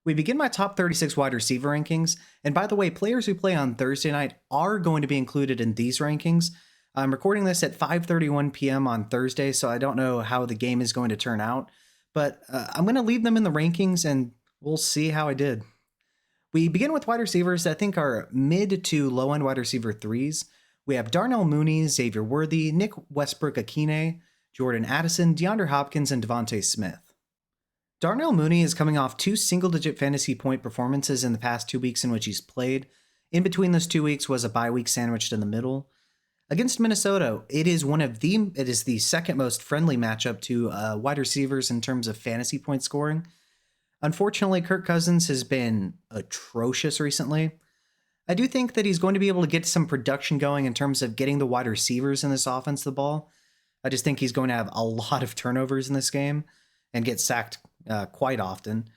We begin my top 36 wide receiver rankings. And by the way, players who play on Thursday night are going to be included in these rankings. I'm recording this at 5:31 p.m. on Thursday, so I don't know how the game is going to turn out. But I'm going to leave them in the rankings and we'll see how I did. We begin with wide receivers that I think are mid to low end wide receiver threes. We have Darnell Mooney, Xavier Worthy, Nick Westbrook-Akine, Jordan Addison, DeAndre Hopkins, and Devontae Smith. Darnell Mooney is coming off two single-digit fantasy point performances in the past 2 weeks in which he's played. In between those 2 weeks was a bye week sandwiched in the middle. Against Minnesota, it is the second most friendly matchup to wide receivers in terms of fantasy point scoring. Unfortunately, Kirk Cousins has been atrocious recently. I do think that he's going to be able to get some production going in terms of getting the wide receivers in this offense the ball. I just think he's going to have a lot of turnovers in this game and get sacked quite often.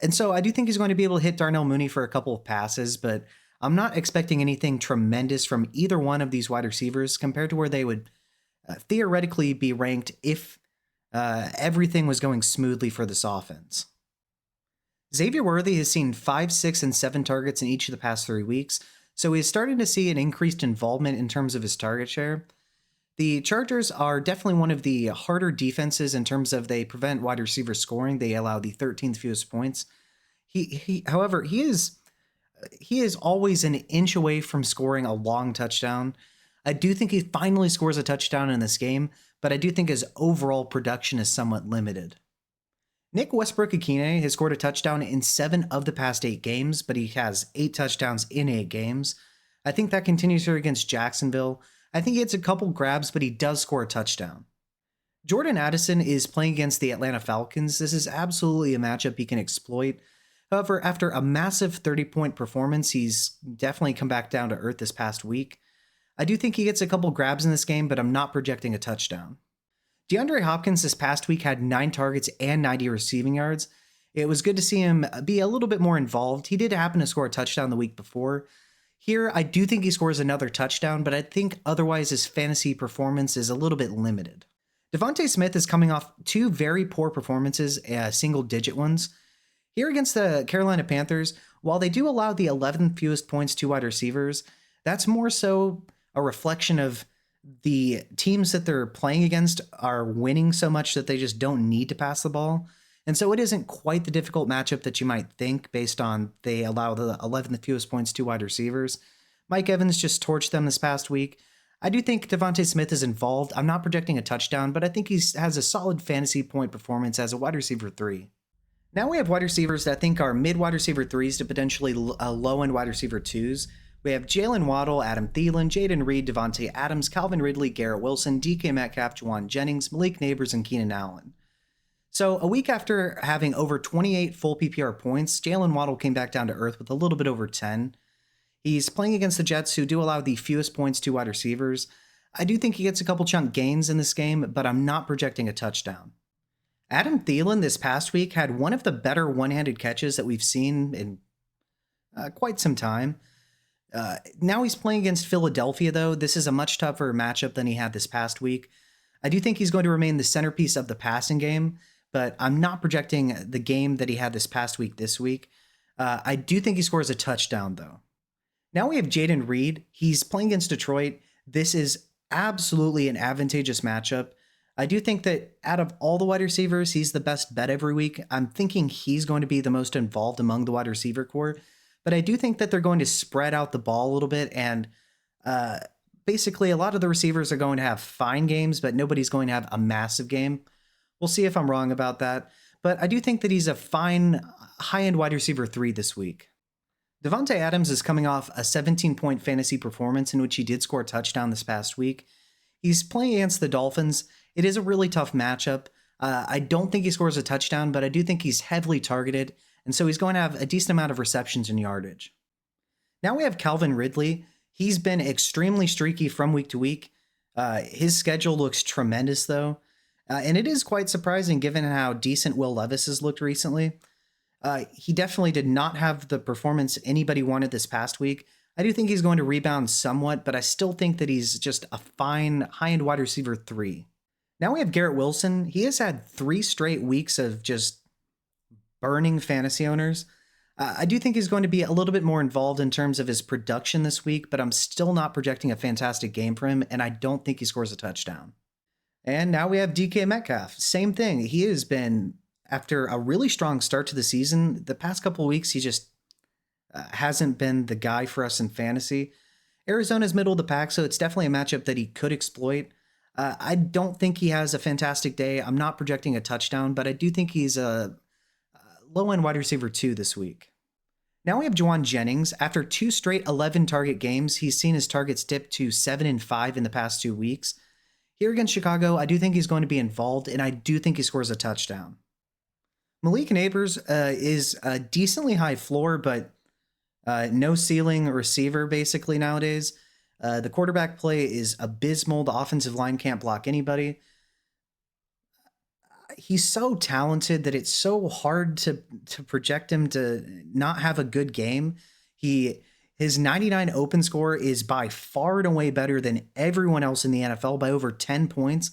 And so I do think he's going to be able to hit Darnell Mooney for a couple of passes, but I'm not expecting anything tremendous from either one of these wide receivers compared to where they would theoretically be ranked if everything was going smoothly for this offense. Xavier Worthy has seen 5, 6, and 7 targets in each of the past 3 weeks, so he's starting to see an increased involvement in terms of his target share. The Chargers are definitely one of the harder defenses in terms of they prevent wide receiver scoring. They allow the 13th fewest points. However, he is always an inch away from scoring a long touchdown. I do think he finally scores a touchdown in this game, but I do think his overall production is somewhat limited. Nick Westbrook-Akine has scored a touchdown in 7 of the past 8 games, but he has 8 touchdowns in 8 games. I think that continues here against Jacksonville. I think he gets a couple grabs, but he does score a touchdown. Jordan Addison is playing against the Atlanta Falcons. This is absolutely a matchup he can exploit. However, after a massive 30-point performance, he's definitely come back down to earth this past week. I do think he gets a couple grabs in this game, but I'm not projecting a touchdown. DeAndre Hopkins this past week had 9 targets and 90 receiving yards. It was good to see him be a little bit more involved. He did happen to score a touchdown the week before. Here, I do think he scores another touchdown, but I think otherwise his fantasy performance is a little bit limited. Devontae Smith is coming off 2 very poor performances, single-digit ones. Here against the Carolina Panthers, while they do allow the 11th fewest points to wide receivers, that's more so a reflection of the teams that they're playing against are winning so much that they just don't need to pass the ball. And so it isn't quite the difficult matchup that you might think based on they allow the 11th fewest points to wide receivers. Mike Evans just torched them this past week. I do think Devontae Smith is involved. I'm not projecting a touchdown, but I think he has a solid fantasy point performance as a wide receiver 3. Now we have wide receivers that I think are mid wide receiver 3s to potentially low end wide receiver 2s. We have Jalen Waddle, Adam Thielen, Jayden Reed, Devontae Adams, Calvin Ridley, Garrett Wilson, DK Metcalf, Juwan Jennings, Malik Neighbors, and Keenan Allen. So a week after having over 28 full PPR points, Jalen Waddle came back down to earth with a little bit over 10. He's playing against the Jets, who do allow the fewest points to wide receivers. I do think he gets a couple chunk gains in this game, but I'm not projecting a touchdown. Adam Thielen this past week had one of the better one-handed catches that we've seen in quite some time. Now he's playing against Philadelphia, though. This is a much tougher matchup than he had this past week. I do think he's going to remain the centerpiece of the passing game, but I'm not projecting the game that he had this past week this week. I do think he scores a touchdown, though. Now we have Jayden Reed. He's playing against Detroit. This is absolutely an advantageous matchup. I do think that out of all the wide receivers, he's the best bet every week. I'm thinking he's going to be the most involved among the wide receiver core. But I do think that they're going to spread out the ball a little bit, and basically a lot of the receivers are going to have fine games, but nobody's going to have a massive game. We'll see if I'm wrong about that, but I do think that he's a fine high-end wide receiver 3 this week. Devontae Adams is coming off a 17-point fantasy performance in which he did score a touchdown this past week. He's playing against the Dolphins. It is a really tough matchup. I don't think he scores a touchdown, but I do think he's heavily targeted, and so he's going to have a decent amount of receptions and yardage. Now we have Calvin Ridley. He's been extremely streaky from week to week. His schedule looks tremendous, though. And it is quite surprising given how decent Will Levis has looked recently. He definitely did not have the performance anybody wanted this past week. I do think he's going to rebound somewhat, but I still think that he's just a fine high-end wide receiver 3. Now we have Garrett Wilson. He has had 3 straight weeks of just burning fantasy owners. I do think he's going to be a little bit more involved in terms of his production this week, but I'm still not projecting a fantastic game for him, and I don't think he scores a touchdown. And now we have DK Metcalf. Same thing. He has been, after a really strong start to the season, the past couple of weeks, he just hasn't been the guy for us in fantasy. Arizona's middle of the pack, so it's definitely a matchup that he could exploit. I don't think he has a fantastic day. I'm not projecting a touchdown, but I do think he's a low-end wide receiver 2 this week. Now we have Jauan Jennings. After 2 straight 11-target games, he's seen his targets dip to 7 and 5 in the past 2 weeks. Here against Chicago, I do think he's going to be involved, and I do think he scores a touchdown. Malik Nabers is a decently high floor, but no ceiling receiver basically nowadays. The quarterback play is abysmal. The offensive line can't block anybody. He's so talented that it's so hard to project him to not have a good game. His 99 open score is by far and away better than everyone else in the NFL by over 10 points.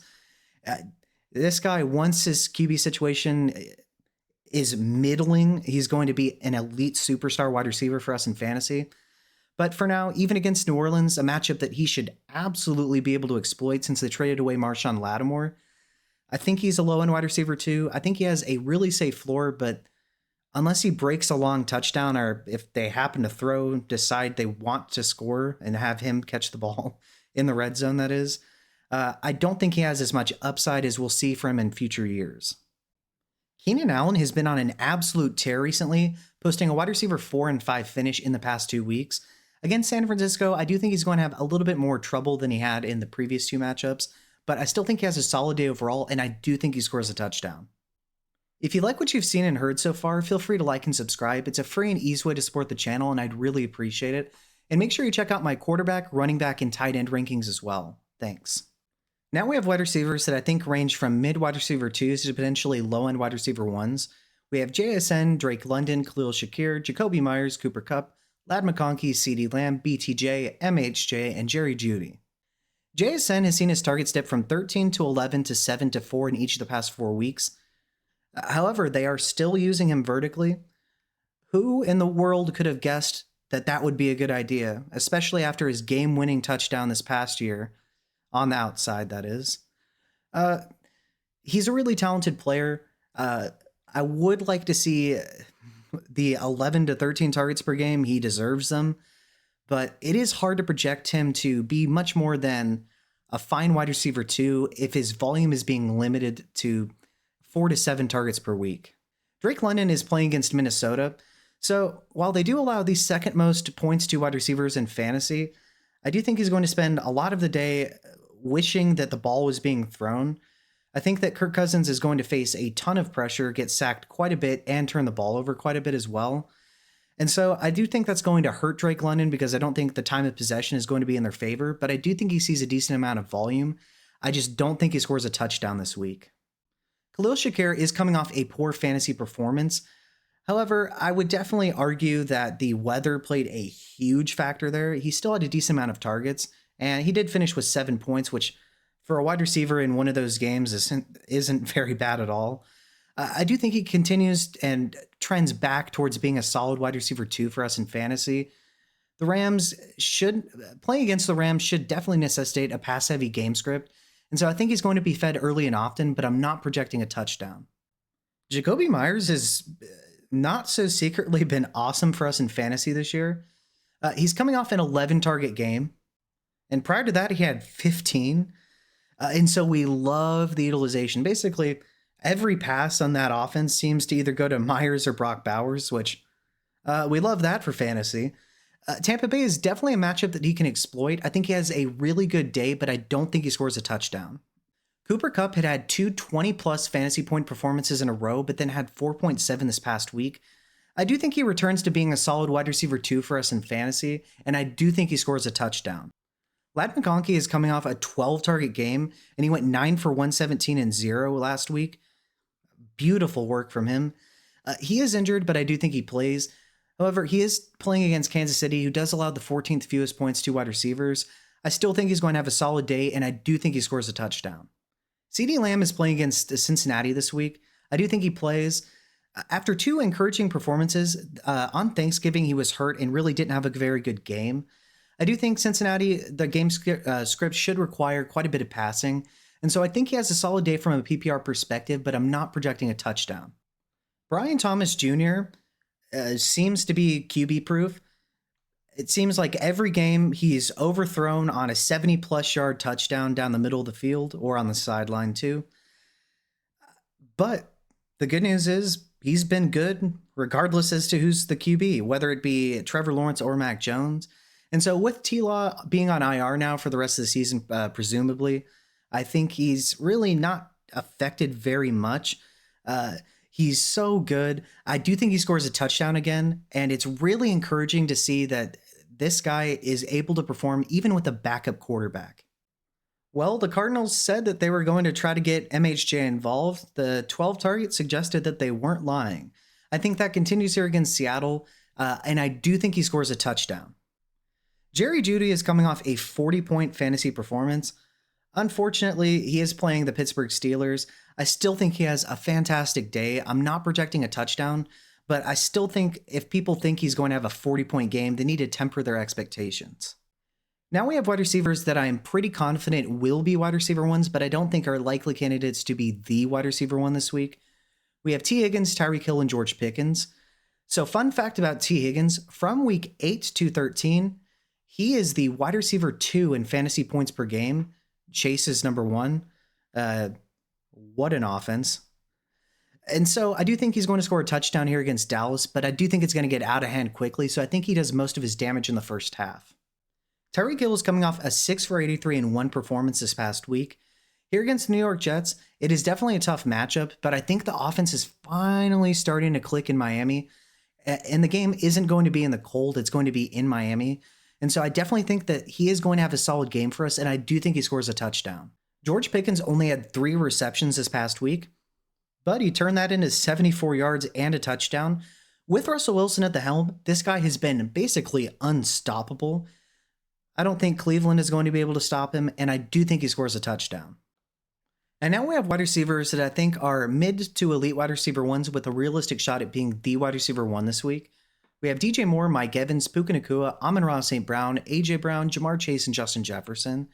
This guy, once his QB situation is middling, he's going to be an elite superstar wide receiver for us in fantasy. But for now, even against New Orleans, a matchup that he should absolutely be able to exploit since they traded away Marshawn Lattimore, I think he's a low-end wide receiver too. I think he has a really safe floor, but unless he breaks a long touchdown or if they happen to decide they want to score and have him catch the ball in the red zone, that is, I don't think he has as much upside as we'll see from him in future years. Keenan Allen has been on an absolute tear recently, posting a wide receiver 4 and 5 finish in the past 2 weeks. Against San Francisco, I do think he's going to have a little bit more trouble than he had in the previous 2 matchups, but I still think he has a solid day overall, and I do think he scores a touchdown. If you like what you've seen and heard so far, feel free to like and subscribe. It's a free and easy way to support the channel, and I'd really appreciate it. And make sure you check out my quarterback, running back, and tight end rankings as well. Thanks. Now we have wide receivers that I think range from mid wide receiver 2s to potentially low-end wide receiver 1s. We have JSN, Drake London, Khalil Shakir, Jakobi Meyers, Cooper Kupp, Ladd McConkey, CeeDee Lamb, BTJ, MHJ, and Jerry Jeudy. JSN has seen his targets dip from 13 to 11 to 7 to 4 in each of the past 4 weeks. However, they are still using him vertically. Who in the world could have guessed that that would be a good idea, especially after his game-winning touchdown this past year, on the outside, that is. He's a really talented player. I would like to see the 11 to 13 targets per game. He deserves them. But it is hard to project him to be much more than a fine wide receiver 2 if his volume is being limited to 4 to 7 targets per week. Drake London is playing against Minnesota, so while they do allow the second most points to wide receivers in fantasy, I do think he's going to spend a lot of the day wishing that the ball was being thrown. I think that Kirk Cousins is going to face a ton of pressure, get sacked quite a bit, and turn the ball over quite a bit as well. And so I do think that's going to hurt Drake London because I don't think the time of possession is going to be in their favor, but I do think he sees a decent amount of volume. I just don't think he scores a touchdown this week. Khalil Shakir is coming off a poor fantasy performance. However, I would definitely argue that the weather played a huge factor there. He still had a decent amount of targets, and he did finish with 7 points, which for a wide receiver in one of those games isn't very bad at all. I do think he continues and trends back towards being a solid wide receiver 2 for us in fantasy. Playing against the Rams should definitely necessitate a pass-heavy game script, and so I think he's going to be fed early and often, but I'm not projecting a touchdown. Jakobi Meyers has not so secretly been awesome for us in fantasy this year. He's coming off an 11-target game, and prior to that, he had 15. And so we love the utilization. Basically, every pass on that offense seems to either go to Myers or Brock Bowers, which we love that for fantasy. Tampa Bay is definitely a matchup that he can exploit. I think he has a really good day, but I don't think he scores a touchdown. Cooper Kupp had 2 20-plus fantasy point performances in a row, but then had 4.7 this past week. I do think he returns to being a solid wide receiver 2 for us in fantasy, and I do think he scores a touchdown. Ladd McConkey is coming off a 12-target game, and he went 9 for 117 and 0 last week. Beautiful work from him. He is injured, but I do think he plays. However, he is playing against Kansas City, who does allow the 14th fewest points to wide receivers. I still think he's going to have a solid day, and I do think he scores a touchdown. CeeDee Lamb is playing against Cincinnati this week. I do think he plays. After two encouraging performances, on Thanksgiving he was hurt and really didn't have a very good game. I do think Cincinnati, the game script should require quite a bit of passing, and so I think he has a solid day from a PPR perspective, but I'm not projecting a touchdown. Brian Thomas Jr. Seems to be QB proof. It seems like every game he's overthrown on a 70-plus yard touchdown down the middle of the field or on the sideline too. But the good news is he's been good regardless as to who's the QB, whether it be Trevor Lawrence or Mac Jones. And so with T-Law being on IR now for the rest of the season, presumably, I think he's really not affected very much. He's so good. I do think he scores a touchdown again, and it's really encouraging to see that this guy is able to perform even with a backup quarterback. Well, the Cardinals said that they were going to try to get MHJ involved. The 12 targets suggested that they weren't lying. I think that continues here against Seattle, and I do think he scores a touchdown. Jerry Jeudy is coming off a 40-point fantasy performance. Unfortunately, he is playing the Pittsburgh Steelers. I still think he has a fantastic day. I'm not projecting a touchdown, but I still think if people think he's going to have a 40-point game, they need to temper their expectations. Now we have wide receivers that I am pretty confident will be wide receiver ones, but I don't think are likely candidates to be the wide receiver one this week. We have T. Higgins, Tyreek Hill, and George Pickens. So fun fact about T. Higgins, from week 8 to 13, he is the wide receiver 2 in fantasy points per game. Chase is number 1. What an offense. And so I do think he's going to score a touchdown here against Dallas, but I do think it's going to get out of hand quickly, so I think he does most of his damage in the first half. Tyreek Hill is coming off a 6 for 83 and 1 performance this past week. Here against the New York Jets, it is definitely a tough matchup, but I think the offense is finally starting to click in Miami. And the game isn't going to be in the cold, it's going to be in Miami. And so I definitely think that he is going to have a solid game for us, and I do think he scores a touchdown. George Pickens only had 3 receptions this past week, but he turned that into 74 yards and a touchdown. With Russell Wilson at the helm, this guy has been basically unstoppable. I don't think Cleveland is going to be able to stop him, and I do think he scores a touchdown. And now we have wide receivers that I think are mid to elite wide receiver ones with a realistic shot at being the wide receiver one this week. We have DJ Moore, Mike Evans, Puka Nacua, Amon-Ra St. Brown, AJ Brown, Jamar Chase, and Justin Jefferson.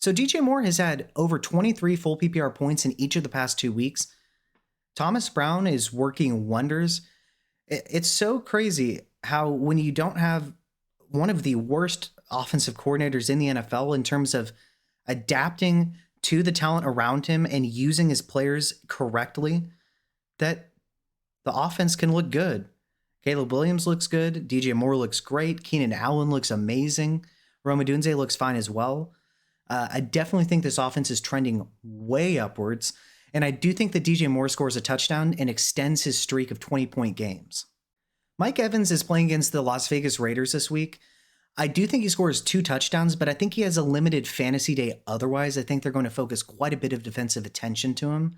So DJ Moore has had over 23 full PPR points in each of the past 2 weeks. Thomas Brown is working wonders. It's so crazy how when you don't have one of the worst offensive coordinators in the NFL in terms of adapting to the talent around him and using his players correctly, that the offense can look good. Caleb Williams looks good. DJ Moore looks great. Keenan Allen looks amazing. Rome Odunze looks fine as well. I definitely think this offense is trending way upwards, and I do think that DJ Moore scores a touchdown and extends his streak of 20-point games. Mike Evans is playing against the Las Vegas Raiders this week. I do think he scores 2 touchdowns, but I think he has a limited fantasy day otherwise. I think they're going to focus quite a bit of defensive attention to him.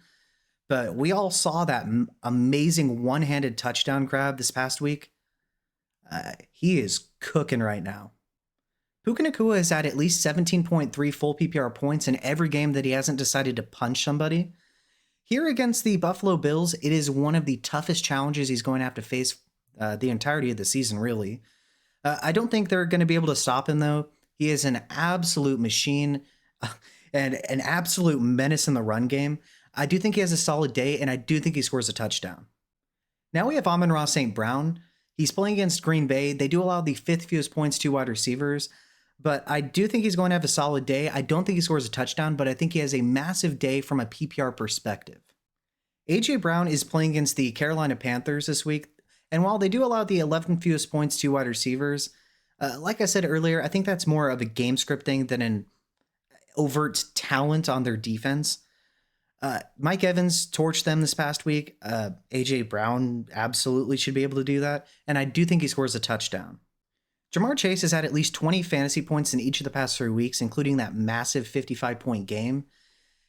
But we all saw that amazing one-handed touchdown grab this past week. He is cooking right now. Puka Nacua has had at least 17.3 full PPR points in every game that he hasn't decided to punch somebody. Here against the Buffalo Bills, it is one of the toughest challenges he's going to have to face the entirety of the season, really. I don't think they're going to be able to stop him, though. He is an absolute machine and an absolute menace in the run game. I do think he has a solid day, and I do think he scores a touchdown. Now we have Amon-Ra St. Brown. He's playing against Green Bay. They do allow the 5th fewest points to wide receivers, but I do think he's going to have a solid day. I don't think he scores a touchdown, but I think he has a massive day from a PPR perspective. AJ Brown is playing against the Carolina Panthers this week, and while they do allow the 11th fewest points to wide receivers, like I said earlier, I think that's more of a game script thing than an overt talent on their defense. Mike Evans torched them this past week. AJ Brown absolutely should be able to do that, and I do think he scores a touchdown. Jamar Chase has had at least 20 fantasy points in each of the past 3 weeks, including that massive 55-point game.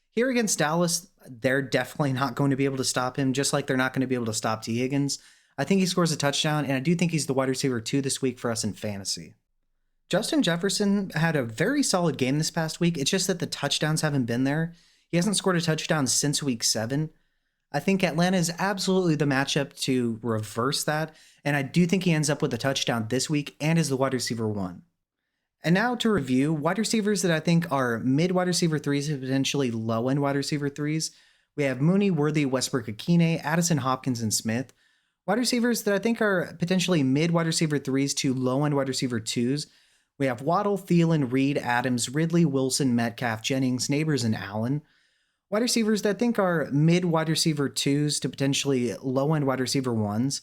Here against Dallas, they're definitely not going to be able to stop him, just like they're not going to be able to stop T. Higgins. I think he scores a touchdown, and I do think he's the wide receiver 2 this week for us in fantasy. Justin Jefferson had a very solid game this past week. It's just that the touchdowns haven't been there. He hasn't scored a touchdown since week 7. I think Atlanta is absolutely the matchup to reverse that, and I do think he ends up with a touchdown this week and is the wide receiver 1. And now to review wide receivers that I think are mid wide receiver 3s and potentially low end wide receiver 3s. We have Mooney, Worthy, Westbrook-Ikhine, Addison, Hopkins, and Smith. Wide receivers that I think are potentially mid wide receiver 3s to low end wide receiver 2s. We have Waddle, Thielen, Reed, Adams, Ridley, Wilson, Metcalf, Jennings, Neighbors, and Allen. Wide receivers that I think are mid wide receiver 2s to potentially low end wide receiver 1s.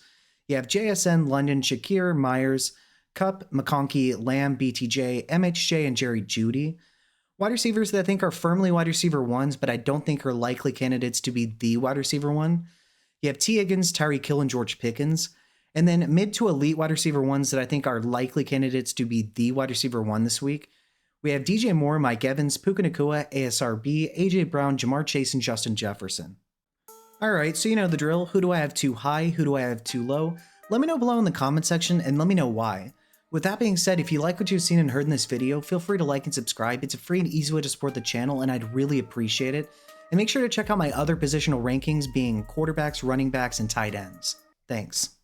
You have JSN, London, Shakir, Myers, Kupp, McConkey, Lamb, BTJ, MHJ, and Jerry Jeudy. Wide receivers that I think are firmly wide receiver 1s, but I don't think are likely candidates to be the wide receiver 1. You have T. Higgins, Tyreek Hill, and George Pickens. And then mid to elite wide receiver 1s that I think are likely candidates to be the wide receiver 1 this week. We have DJ Moore, Mike Evans, Puka Nacua, ASRB, AJ Brown, Jamar Chase, and Justin Jefferson. Alright, so you know the drill. Who do I have too high? Who do I have too low? Let me know below in the comment section and let me know why. With that being said, if you like what you've seen and heard in this video, feel free to like and subscribe. It's a free and easy way to support the channel and I'd really appreciate it. And make sure to check out my other positional rankings being quarterbacks, running backs, and tight ends. Thanks.